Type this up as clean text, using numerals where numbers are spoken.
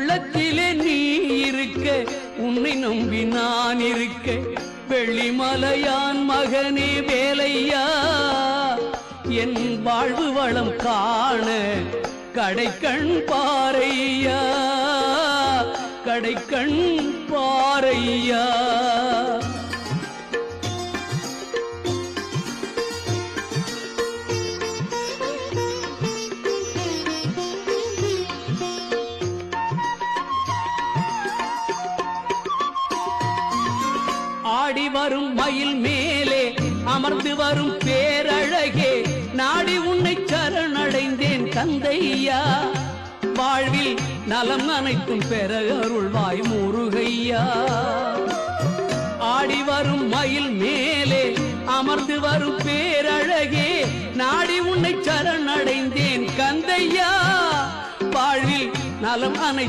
உள்ளத்திலே நீ இருக்க உன்னை நம்பி நான் இருக்க வெள்ளிமலையான் மகனே வேலையா என் வாழ்வு வளம் காண கடைக்கண் பாரையா கடைக்கண் பாரையா ஆடி வரும் மயில் மேலே அமர்ந்து வரும் பேரழகே நாடி உன்னை சரணடைந்தேன் கந்தையா வாழ்வில் நலம் அனைத்தும் பெற அருள்வாய் முருகையா ஆடி வரும் மயில் மேலே அமர்ந்து வரும் பேரழகே நாடி உன்னை சரணடைந்தேன் கந்தையா வாழ்வில் நலம் அனைத்தும்